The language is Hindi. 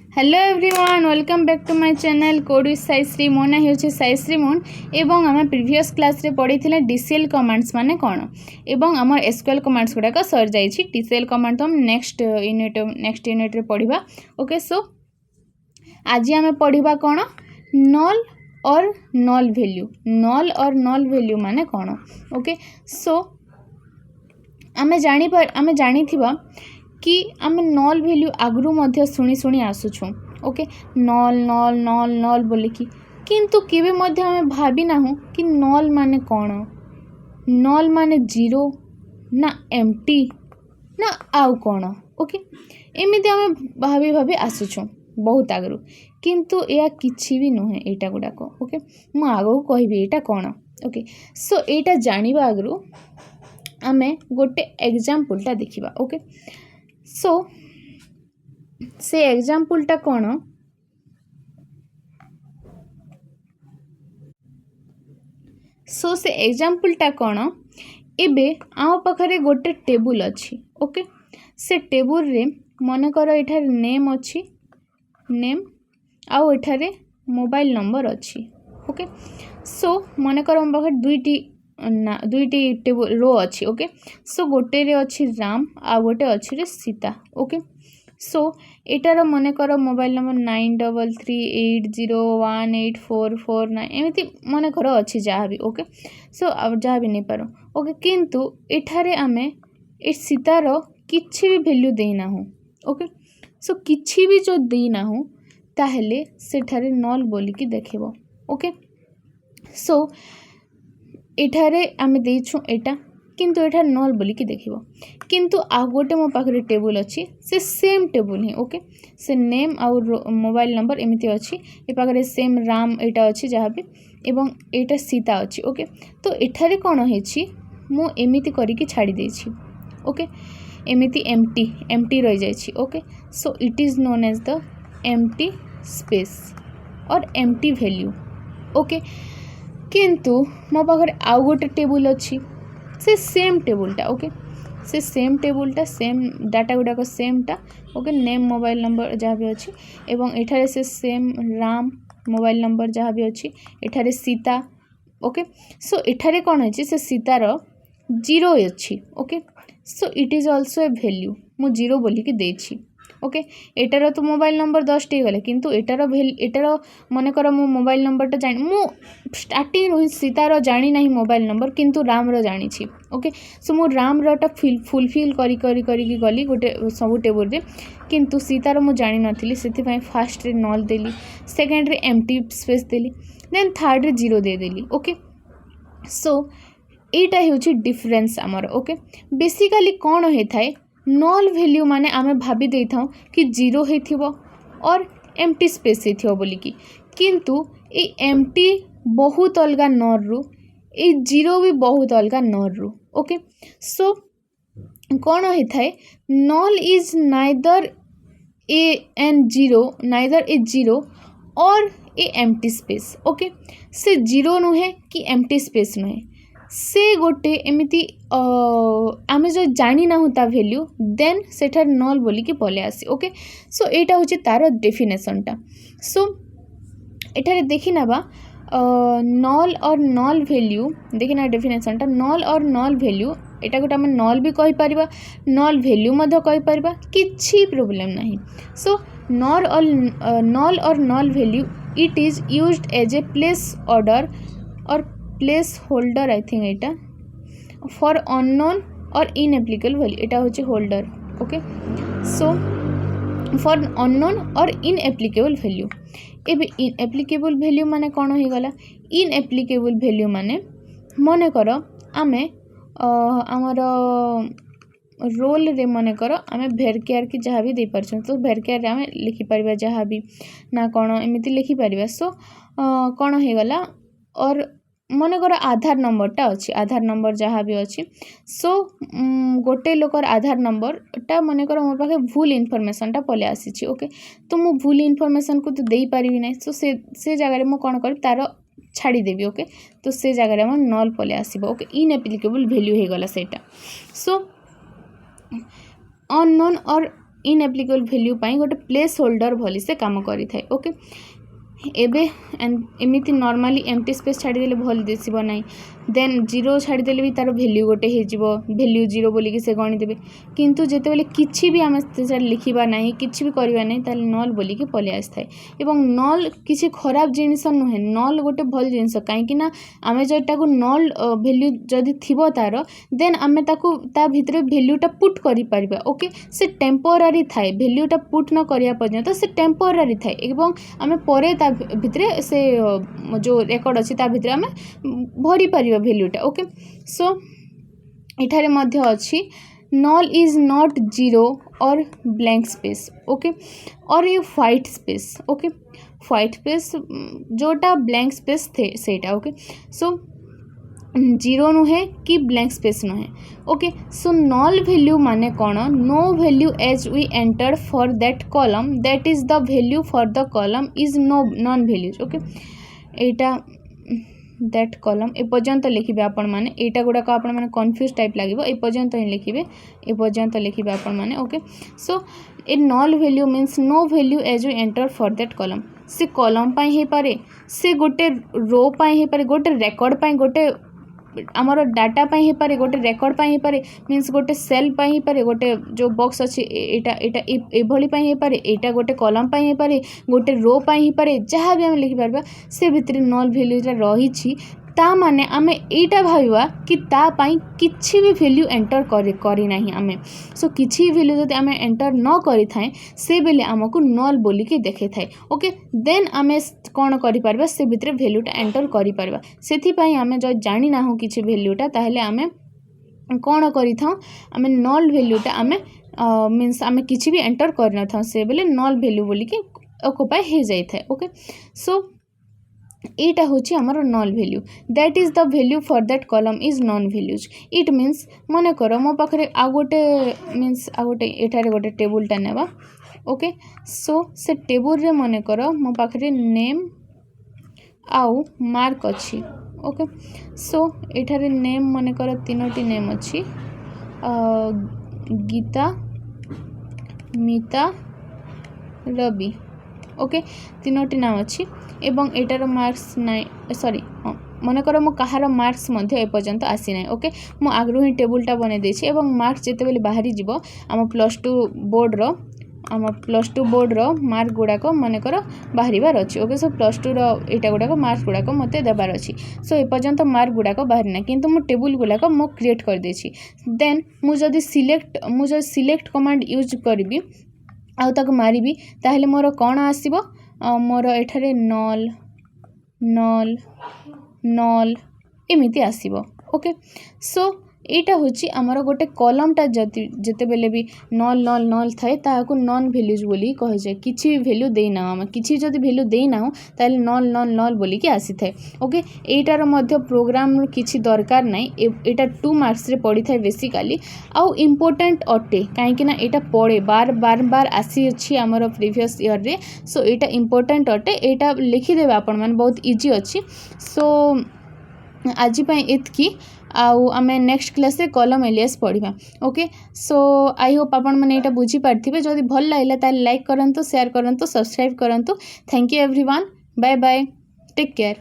Hello everyone welcome back to my channel code with Saishree. मो ना हो साइश्री मोन एवं आम प्रीवियस क्लास रे पढ़ी डीसीएल कमांड्स माने कौन एवं आम एसक्यूएल कमांड्स गुड़ाक सर जाइए। डीसीएल कमांड तो हम नेक्स्ट यूनिट रे पढ़ा। ओके सो आज आम पढ़ा कौन नल और नल वैल्यू। नल और नल वैल्यू माने कौन। ओके सो आम जानी कि आम नल वैल्यू आगु मध्य शुणी शुणी आसुछु। ओके नल नल नल नल बोलिकी किंतु केबे मध्य आम भावी ना कि नल माने कौन। नल माने जीरो ना एम्प्टी ना आउ कौन। ओके एमती आम भाभी भाभी आसुछु बहुत आगु किंतु या किछि भी नुहे एटा गुडाक। ओके मु आगो कहबी एटा कौन। ओके सो एटा जानिबा आगु आमे गोटे एग्जांपलटा देखिबा। ओके सो से एग्जांपलटा कौन। सो से एग्जांपलटा कौन एबे आम पाखरे गोटे टेबुल अच्छी। ओके से टेबुल रे मन कर एठार नेम अच्छी नेम आउ एठारे मोबाइल नंबर अच्छी। ओके सो मन कर आम पाखरे दुईटी टेबुल रो अच्छी। ओके सो गोटे रे अच्छी राम आ गोटे अच्छी रे सीता। ओके सो एटार मन कर मोबाइल नंबर 9338018449 एमती मन कर अच्छी जहाँ भी। ओके सो जहाँ भी नहीं पार। ओके किंतु एठारे आमे ए सीतार किछि भी वैल्यू देना हूँ। ओके सो किछि भी जो देना हूँ ताहले सेठारे नल बोलिकी देखिबो। ओके सो एठारे आमे देइछु एटा किंतु एठार नल बोलिकी देखिबो किंतु आ गोटे मो पाखरे टेबुल अच्छी से सेम टेबुल ही। ओके से नेम आउ मोबाइल नंबर एमती अच्छी ए पाखरे सेम राम एटा अच्छी जहाँ भी एवं एटा सीता अच्छी। ओके तो एठारे कौन है मु एमिति करिकी छाड़ी देछि। ओके एमिति एम्प्टी रह जाइछि। Okay so it is known as the empty space और एम्प्टी वैल्यू। ओके किंतु मो पाखरे आउ गोटे टेबुल अच्छी से सेम टेबुलटा। ओके से सेम टेबुलटा सेम डाटा गुड़ाक सेमटा। ओके नेम मोबाइल नंबर जहाँ भी अच्छी एवं एठारे से सेम राम मोबाइल नंबर जहाँ भी अच्छी एठारे सीता। ओके सो एठारे कौन है से सीतार जीरो अच्छी। Okay so it is also a value मु जीरो बोलिकी देछि। ओके एटार तो मोबाइल नंबर 10 टी गले किंतु एटार मन कर मो मोबाइल नंबरटा जानी मु स्टार्टिंग रही सीतार जानी नहीं मोबाइल नंबर किंतु राम रो जानी छी। ओके सो मु राम रोटा फुलफिल करी गली गोटे सब टेबुल रे किंतु सीतार मु जानी नथिली सेति पई फर्स्ट रे नल देली सेकंड रे एम्प्टी स्पेस देली देन थर्ड रे जीरो दे देली। ओके सो एटा हेउची डिफरेंस आमर। ओके बेसिकली कौन होता है नल वैल्यू माने आमे भाभी दे था कि जीरो होइथिबो और एम्प्टी स्पेस होइथिबो बोलिकी किंतु ए एम्प्टी बहुत अलगा नर रु ए जीरो भी बहुत अलगा नर रु। ओके सो कौन होता है null is neither a and zero neither a zero और ए एम्प्टी स्पेस। ओके से जीरो नुहे कि एम्प्टी स्पेस नुहे से गोटे एमिति आमे जो जानी ना ता वैल्यू देन सेठार नल बोलिकी पले आसी। ओके सो एटा होची तार डेफिनेशनटा। सो एठारे देखि नाबा नल और नल वैल्यू देखि ना डेफिनेशनटा नल और नल वैल्यू एटा गोटे आमे नल भी कहि परिबा नल वैल्यू मध्य कहि परिबा किछि प्रॉब्लम नहीं। सो नल और null value it is used as a place order और प्लेस होल्डर आई थिंक एटा फॉर अननोन और इनएप्लीकेबल वैल्यू एटा होची holder. Okay so for unknown और इनएप्लीकेबल वैल्यू एबे इनएप्लीकेबल वैल्यू माने कौन हो गला इनएप्लीकेबल वैल्यू माने मने कर आमे आमर रोल रे मने कर आमे भेरकेयर की जहाँ भी दे पारछन तो भेरकेयर आमे लिखि परिबा जहाँ भी ना कौन एमिति लिखि परिबा। सो कौन हो गला और मन कर आधार नंबरटा अच्छी आधार नंबर जहाँ भी अच्छी। सो गोटे लोकर आधार नंबरटा मन कर मोर पाखे भूल इनफॉरमेशनटा पले आसी। ओके तो मु भूल इनफॉरमेशन को तो दे पारिबी नहीं। सो से जगह मु कौन कर तार छाड़ी देबी। ओके तो से जगह हम नल पले आसीबो। ओके इनएप्लीकेबल वैल्यू हो गला सेटा। सो अननोन और इनएप्लिकेबल वैल्यू पाई गोटे प्लेस होल्डर भली से काम करि थाए ओके एबे एमती नॉर्मली एम्प्टी स्पेस छाड़देले भल दिसब ना देन जीरो छाड़देले भी तार वैल्यू गोटे हो वैल्यू जीरो बोलिकी से गणिदेवे किंतु जेते बेले किछि भी आम लिखा ना किछि भी करवा ना ताले नल बोलिकी पलि आसଥାଏ एवं नल किछि खराब जिनिस नुहे नल गोटे भल जिनिस कहीं आम जोटा को नल वैल्यू जदि थिबो तार देन आम ताकू ता भितर वैल्यूटा पुट करि परिबा ओके से टेम्पोरारी थाए वैल्यूटा पुट न करिया पर्यंत से टेम्पोरारी थाए एवं आम परे ता भितर से जो रेकर्ड अच्छी ता भितर आम भरी पारिबा वैल्यूटा ओके सो एठारे मध्य अच्छी नल इज नॉट जीरो और ब्लैंक स्पेस ओके और ये white space okay white space जोटा ब्लैंक स्पेस थे सेटा ओके सो जीरो नुहे कि ब्लैंक स्पेस नुहे ओके सो नल वैल्यू माने कौन no value as we enter for that column that is the value for the column is no none values okay एटा दैट कॉलम ए पर्यंत लिखिबे आपण माने एटा गुडा आपण माने कंफ्यूज टाइप लागिबो ए पर्यंत ही लिखिबे ए पर्यंत लिखिबे आपण माने okay so a null value means no value as we enter for that column से कॉलम पाई हे पारे से गोटे रो पाई हे पारे गोटे रेकॉर्ड पाई गोटे आमर डाटा पाई हे पारे गोटे रेकॉर्ड पाई हे पारे मीन्स गोटे सेल पाई हे पारे गोटे जो बॉक्स अच्छी एटा एटा एभली पाई हे पारे एटा गोटे कॉलम पाई हे पारे गोटे रो पाई हे पारे जहाँ भी आम लिखि पारबा से भितर नल वैल्यूटा रही ता माने आमे एटा भाविबा कि ता पाई किछि भी वैल्यू एंटर करी नाही आमे सो किछि वैल्यू जदि आमे एंटर न करि थाए से बेले आमको नल बोली के देखे थाए ओके देन आमे कोन करि पारबा से भितर वैल्यूटा एंटर करि पारबा सेथि पई आमे जो जानि ना हो किछि वैल्यूटा ताहले आमे कोन करि थाउ आमे नल वैल्यूटा आमे मीन्स आमे किछि भी एंटर करना था से बेले नल वैल्यू बोली के ऑक्युपाई हे जाय थाए ओके सो एटा होची आमर null value that is the value for that column is none values it means मन कर मो पाखे आ गोटे मीन्स आ गोटे एठारे गोटे टेबुलटा नेबा ओके सो से टेबुल रे मन कर मो पाखे नेम आउ मार्क अच्छी ओके सो एठारे नेम मन कर तीनोटी नेम अच्छी गीता मिता रवि ओके तीनोटी नाम अच्छी एवं एटार मार्क्स नाइ सॉरी मनकर मो कहार मार्क्स मध्य एपर्यंत आसी ना ओके मो आगु ही टेबुलटा बने देछि एवं मार्क्स जेतेबेले बाहरी जीवो आम +2 बोर्ड रो मार्क गुड़ाक मनकर बाहर अच्छी ओके सो +2 रो एटा गुड़ाक मार्क्स गुड़ाक मते देबार अच्छी सो एपर्यंत मार्क गुड़ाक बाहरी ना किंतु मो टेबुल गुड़ाक मो क्रिएट कर देछि देन मु जदि सिलेक्ट कमांड यूज करबी आउ ताको मारिबी ताहले मोर कोन आसीबो मोर एठारे नल नल नल एमिति आसीबो ओके सो एटा होची आमर गोटे कॉलमटा जते बेले भी नल नल नल थाए ताहाकू नॉन वैल्यूज बोली कह जाए किछि भी वैल्यू देना आम किछि जदि वैल्यू देना ताले नल नल नल बोली के आसी थाए ओके एटार मध्य प्रोग्राम किछि दरकार नाही एटा 2 मार्क्स रे पड़ी थाए बेसिकली आउ इम्पोर्टेंट अटे काहेकि ना एटा पड़े बार बार बार आसी अछि आमर प्रीवियस ईयर रे सो एटा इम्पोर्टेंट अटे एटा लिखि देबे आपण माने बहुत इजी अछि सो आज पई एतकी आउ आमे नेक्स्ट क्लास रे कॉलम एलियास पढ़िबा ओके सो आई होप आपण माने एटा बुझी पारथिबे जदि भल लागला ताले लाइक करंतु शेयर करंतु सब्सक्राइब करंतु thank you everyone bye bye take care.